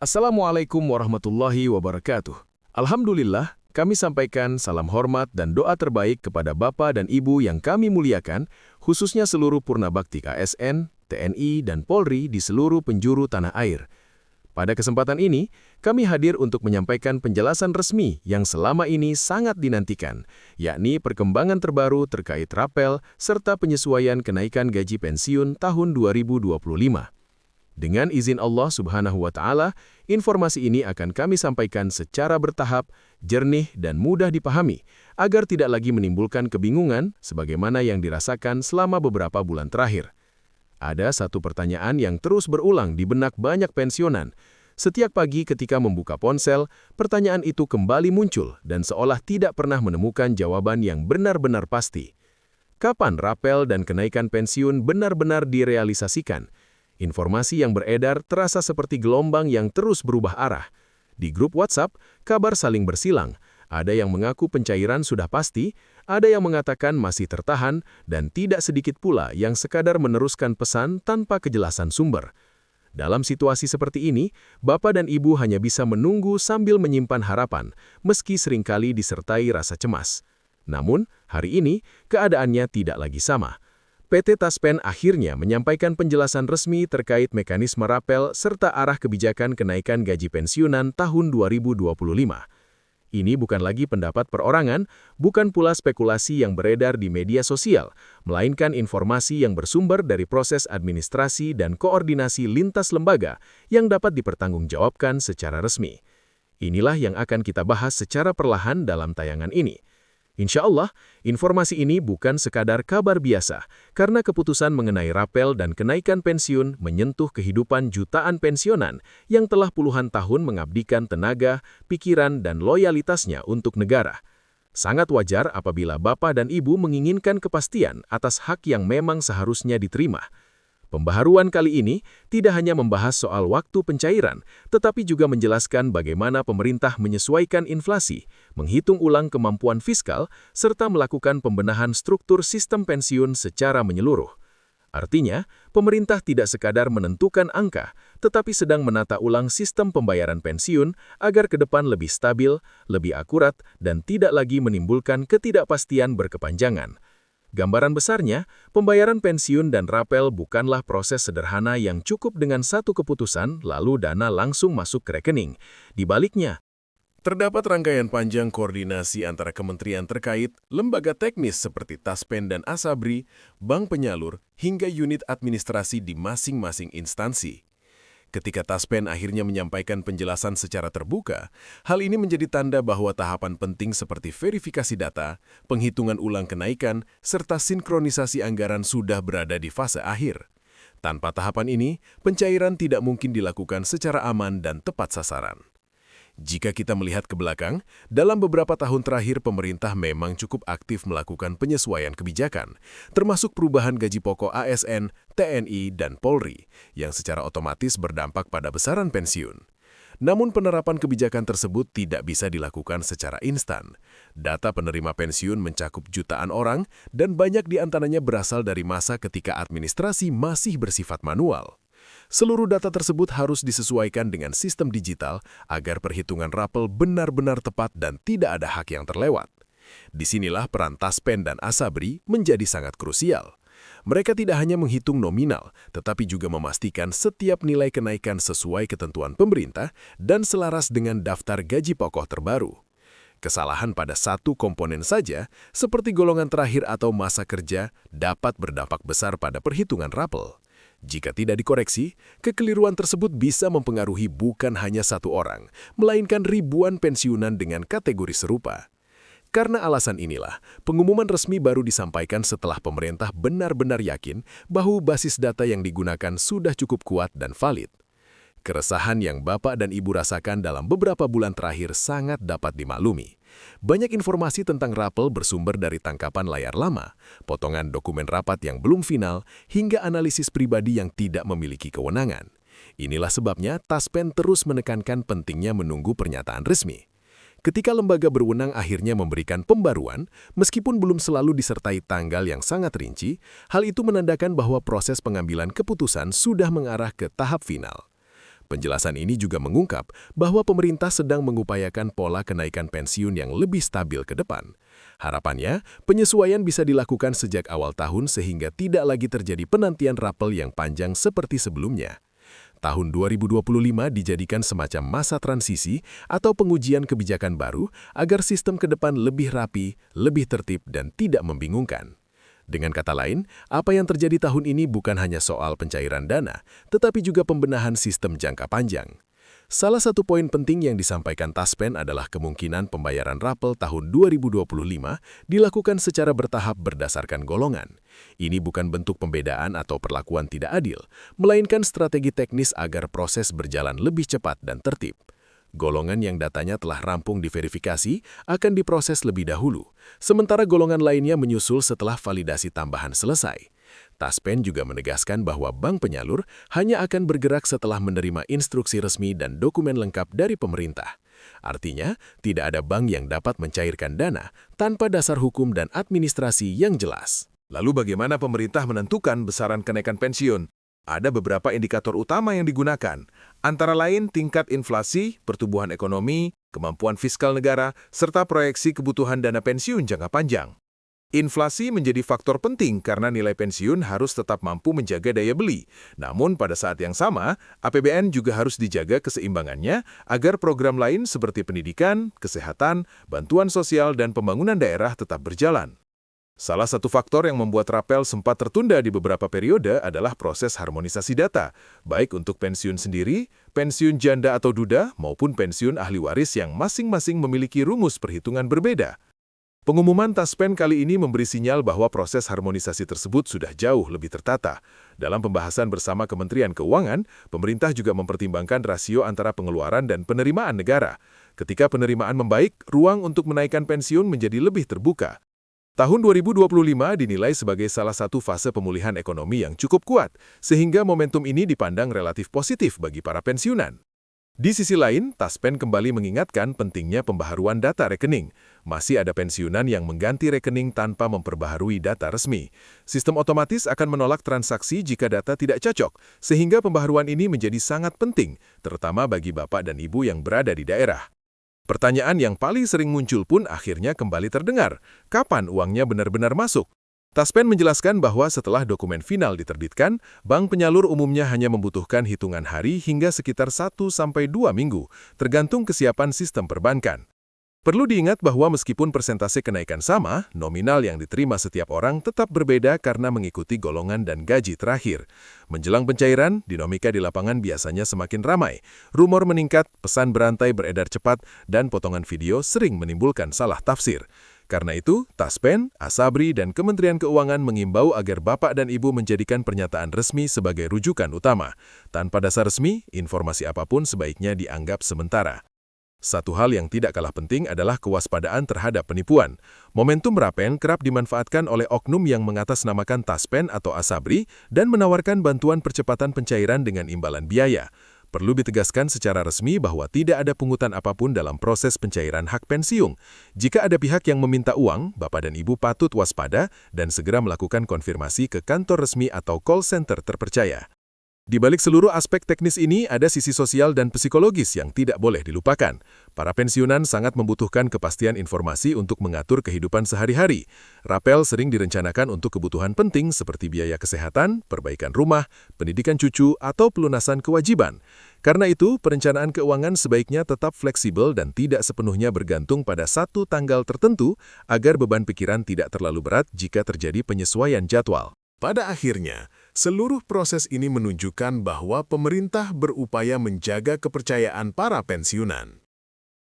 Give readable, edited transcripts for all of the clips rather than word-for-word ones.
Assalamualaikum warahmatullahi wabarakatuh. Alhamdulillah, kami sampaikan salam hormat dan doa terbaik kepada Bapak dan Ibu yang kami muliakan, khususnya seluruh Purnabakti KSN, TNI, dan Polri di seluruh penjuru tanah air. Pada kesempatan ini, kami hadir untuk menyampaikan penjelasan resmi yang selama ini sangat dinantikan, yakni perkembangan terbaru terkait rapel serta penyesuaian kenaikan gaji pensiun tahun 2025. Dengan izin Allah Subhanahu wa Ta'ala, informasi ini akan kami sampaikan secara bertahap, jernih, dan mudah dipahami, agar tidak lagi menimbulkan kebingungan sebagaimana yang dirasakan selama beberapa bulan terakhir. Ada satu pertanyaan yang terus berulang di benak banyak pensiunan. Setiap pagi ketika membuka ponsel, pertanyaan itu kembali muncul dan seolah tidak pernah menemukan jawaban yang benar-benar pasti. Kapan rapel dan kenaikan pensiun benar-benar direalisasikan? Informasi yang beredar terasa seperti gelombang yang terus berubah arah. Di grup WhatsApp, kabar saling bersilang. Ada yang mengaku pencairan sudah pasti, ada yang mengatakan masih tertahan, dan tidak sedikit pula yang sekadar meneruskan pesan tanpa kejelasan sumber. Dalam situasi seperti ini, Bapak dan Ibu hanya bisa menunggu sambil menyimpan harapan, meski seringkali disertai rasa cemas. Namun, hari ini, keadaannya tidak lagi sama. PT Taspen akhirnya menyampaikan penjelasan resmi terkait mekanisme rapel serta arah kebijakan kenaikan gaji pensiunan tahun 2025. Ini bukan lagi pendapat perorangan, bukan pula spekulasi yang beredar di media sosial, melainkan informasi yang bersumber dari proses administrasi dan koordinasi lintas lembaga yang dapat dipertanggungjawabkan secara resmi. Inilah yang akan kita bahas secara perlahan dalam tayangan ini. Insya Allah, informasi ini bukan sekadar kabar biasa, karena keputusan mengenai rapel dan kenaikan pensiun menyentuh kehidupan jutaan pensiunan yang telah puluhan tahun mengabdikan tenaga, pikiran, dan loyalitasnya untuk negara. Sangat wajar apabila Bapak dan Ibu menginginkan kepastian atas hak yang memang seharusnya diterima. Pembaharuan kali ini tidak hanya membahas soal waktu pencairan, tetapi juga menjelaskan bagaimana pemerintah menyesuaikan inflasi, menghitung ulang kemampuan fiskal, serta melakukan pembenahan struktur sistem pensiun secara menyeluruh. Artinya, pemerintah tidak sekadar menentukan angka, tetapi sedang menata ulang sistem pembayaran pensiun agar ke depan lebih stabil, lebih akurat, dan tidak lagi menimbulkan ketidakpastian berkepanjangan. Gambaran besarnya, pembayaran pensiun dan rapel bukanlah proses sederhana yang cukup dengan satu keputusan lalu dana langsung masuk ke rekening. Di baliknya, terdapat rangkaian panjang koordinasi antara kementerian terkait, lembaga teknis seperti Taspen dan Asabri, bank penyalur, hingga unit administrasi di masing-masing instansi. Ketika Taspen akhirnya menyampaikan penjelasan secara terbuka, hal ini menjadi tanda bahwa tahapan penting seperti verifikasi data, penghitungan ulang kenaikan, serta sinkronisasi anggaran sudah berada di fase akhir. Tanpa tahapan ini, pencairan tidak mungkin dilakukan secara aman dan tepat sasaran. Jika kita melihat ke belakang, dalam beberapa tahun terakhir pemerintah memang cukup aktif melakukan penyesuaian kebijakan, termasuk perubahan gaji pokok ASN, TNI, dan Polri, yang secara otomatis berdampak pada besaran pensiun. Namun penerapan kebijakan tersebut tidak bisa dilakukan secara instan. Data penerima pensiun mencakup jutaan orang, dan banyak di antaranya berasal dari masa ketika administrasi masih bersifat manual. Seluruh data tersebut harus disesuaikan dengan sistem digital agar perhitungan rapel benar-benar tepat dan tidak ada hak yang terlewat. Disinilah peran Taspen dan Asabri menjadi sangat krusial. Mereka tidak hanya menghitung nominal, tetapi juga memastikan setiap nilai kenaikan sesuai ketentuan pemerintah dan selaras dengan daftar gaji pokok terbaru. Kesalahan pada satu komponen saja, seperti golongan terakhir atau masa kerja, dapat berdampak besar pada perhitungan rapel. Jika tidak dikoreksi, kekeliruan tersebut bisa mempengaruhi bukan hanya satu orang, melainkan ribuan pensiunan dengan kategori serupa. Karena alasan inilah, pengumuman resmi baru disampaikan setelah pemerintah benar-benar yakin bahwa basis data yang digunakan sudah cukup kuat dan valid. Keresahan yang Bapak dan Ibu rasakan dalam beberapa bulan terakhir sangat dapat dimaklumi. Banyak informasi tentang rapel bersumber dari tangkapan layar lama, potongan dokumen rapat yang belum final, hingga analisis pribadi yang tidak memiliki kewenangan. Inilah sebabnya Taspen terus menekankan pentingnya menunggu pernyataan resmi. Ketika lembaga berwenang akhirnya memberikan pembaruan, meskipun belum selalu disertai tanggal yang sangat rinci, hal itu menandakan bahwa proses pengambilan keputusan sudah mengarah ke tahap final. Penjelasan ini juga mengungkap bahwa pemerintah sedang mengupayakan pola kenaikan pensiun yang lebih stabil ke depan. Harapannya, penyesuaian bisa dilakukan sejak awal tahun sehingga tidak lagi terjadi penantian rapel yang panjang seperti sebelumnya. Tahun 2025 dijadikan semacam masa transisi atau pengujian kebijakan baru agar sistem ke depan lebih rapi, lebih tertib, dan tidak membingungkan. Dengan kata lain, apa yang terjadi tahun ini bukan hanya soal pencairan dana, tetapi juga pembenahan sistem jangka panjang. Salah satu poin penting yang disampaikan Taspen adalah kemungkinan pembayaran rapel tahun 2025 dilakukan secara bertahap berdasarkan golongan. Ini bukan bentuk pembedaan atau perlakuan tidak adil, melainkan strategi teknis agar proses berjalan lebih cepat dan tertib. Golongan yang datanya telah rampung diverifikasi akan diproses lebih dahulu, sementara golongan lainnya menyusul setelah validasi tambahan selesai. Taspen juga menegaskan bahwa bank penyalur hanya akan bergerak setelah menerima instruksi resmi dan dokumen lengkap dari pemerintah. Artinya, tidak ada bank yang dapat mencairkan dana tanpa dasar hukum dan administrasi yang jelas. Lalu bagaimana pemerintah menentukan besaran kenaikan pensiun? Ada beberapa indikator utama yang digunakan, antara lain tingkat inflasi, pertumbuhan ekonomi, kemampuan fiskal negara, serta proyeksi kebutuhan dana pensiun jangka panjang. Inflasi menjadi faktor penting karena nilai pensiun harus tetap mampu menjaga daya beli. Namun pada saat yang sama, APBN juga harus dijaga keseimbangannya agar program lain seperti pendidikan, kesehatan, bantuan sosial, dan pembangunan daerah tetap berjalan. Salah satu faktor yang membuat rapel sempat tertunda di beberapa periode adalah proses harmonisasi data, baik untuk pensiun sendiri, pensiun janda atau duda, maupun pensiun ahli waris yang masing-masing memiliki rumus perhitungan berbeda. Pengumuman Taspen kali ini memberi sinyal bahwa proses harmonisasi tersebut sudah jauh lebih tertata. Dalam pembahasan bersama Kementerian Keuangan, pemerintah juga mempertimbangkan rasio antara pengeluaran dan penerimaan negara. Ketika penerimaan membaik, ruang untuk menaikkan pensiun menjadi lebih terbuka. Tahun 2025 dinilai sebagai salah satu fase pemulihan ekonomi yang cukup kuat, sehingga momentum ini dipandang relatif positif bagi para pensiunan. Di sisi lain, Taspen kembali mengingatkan pentingnya pembaharuan data rekening. Masih ada pensiunan yang mengganti rekening tanpa memperbaharui data resmi. Sistem otomatis akan menolak transaksi jika data tidak cocok, sehingga pembaharuan ini menjadi sangat penting, terutama bagi bapak dan ibu yang berada di daerah. Pertanyaan yang paling sering muncul pun akhirnya kembali terdengar. Kapan uangnya benar-benar masuk? Taspen menjelaskan bahwa setelah dokumen final diterbitkan, bank penyalur umumnya hanya membutuhkan hitungan hari hingga sekitar 1-2 minggu, tergantung kesiapan sistem perbankan. Perlu diingat bahwa meskipun persentase kenaikan sama, nominal yang diterima setiap orang tetap berbeda karena mengikuti golongan dan gaji terakhir. Menjelang pencairan, dinamika di lapangan biasanya semakin ramai. Rumor meningkat, pesan berantai beredar cepat, dan potongan video sering menimbulkan salah tafsir. Karena itu, Taspen, Asabri, dan Kementerian Keuangan mengimbau agar bapak dan ibu menjadikan pernyataan resmi sebagai rujukan utama. Tanpa dasar resmi, informasi apapun sebaiknya dianggap sementara. Satu hal yang tidak kalah penting adalah kewaspadaan terhadap penipuan. Momentum rapel kerap dimanfaatkan oleh oknum yang mengatasnamakan Taspen atau Asabri dan menawarkan bantuan percepatan pencairan dengan imbalan biaya. Perlu ditegaskan secara resmi bahwa tidak ada pungutan apapun dalam proses pencairan hak pensiun. Jika ada pihak yang meminta uang, bapak dan ibu patut waspada dan segera melakukan konfirmasi ke kantor resmi atau call center terpercaya. Di balik seluruh aspek teknis ini, ada sisi sosial dan psikologis yang tidak boleh dilupakan. Para pensiunan sangat membutuhkan kepastian informasi untuk mengatur kehidupan sehari-hari. Rapel sering direncanakan untuk kebutuhan penting seperti biaya kesehatan, perbaikan rumah, pendidikan cucu, atau pelunasan kewajiban. Karena itu, perencanaan keuangan sebaiknya tetap fleksibel dan tidak sepenuhnya bergantung pada satu tanggal tertentu agar beban pikiran tidak terlalu berat jika terjadi penyesuaian jadwal. Pada akhirnya, seluruh proses ini menunjukkan bahwa pemerintah berupaya menjaga kepercayaan para pensiunan.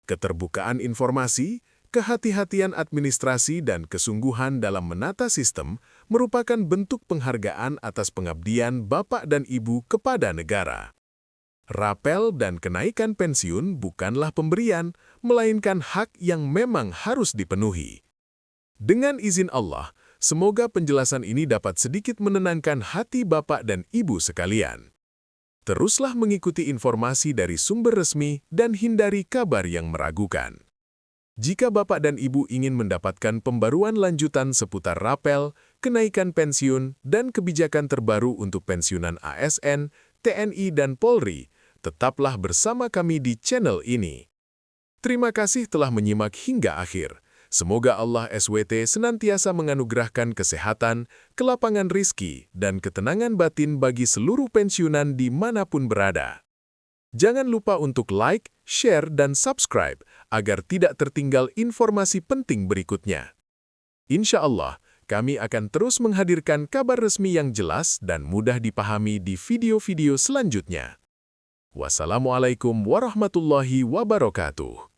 Keterbukaan informasi, kehati-hatian administrasi, dan kesungguhan dalam menata sistem merupakan bentuk penghargaan atas pengabdian bapak dan ibu kepada negara. Rapel dan kenaikan pensiun bukanlah pemberian, melainkan hak yang memang harus dipenuhi. Dengan izin Allah, semoga penjelasan ini dapat sedikit menenangkan hati bapak dan ibu sekalian. Teruslah mengikuti informasi dari sumber resmi dan hindari kabar yang meragukan. Jika bapak dan ibu ingin mendapatkan pembaruan lanjutan seputar rapel, kenaikan pensiun, dan kebijakan terbaru untuk pensiunan ASN, TNI, dan Polri, tetaplah bersama kami di channel ini. Terima kasih telah menyimak hingga akhir. Semoga Allah SWT senantiasa menganugerahkan kesehatan, kelapangan rizki, dan ketenangan batin bagi seluruh pensiunan dimanapun berada. Jangan lupa untuk like, share, dan subscribe agar tidak tertinggal informasi penting berikutnya. Insya Allah, kami akan terus menghadirkan kabar resmi yang jelas dan mudah dipahami di video-video selanjutnya. Wassalamualaikum warahmatullahi wabarakatuh.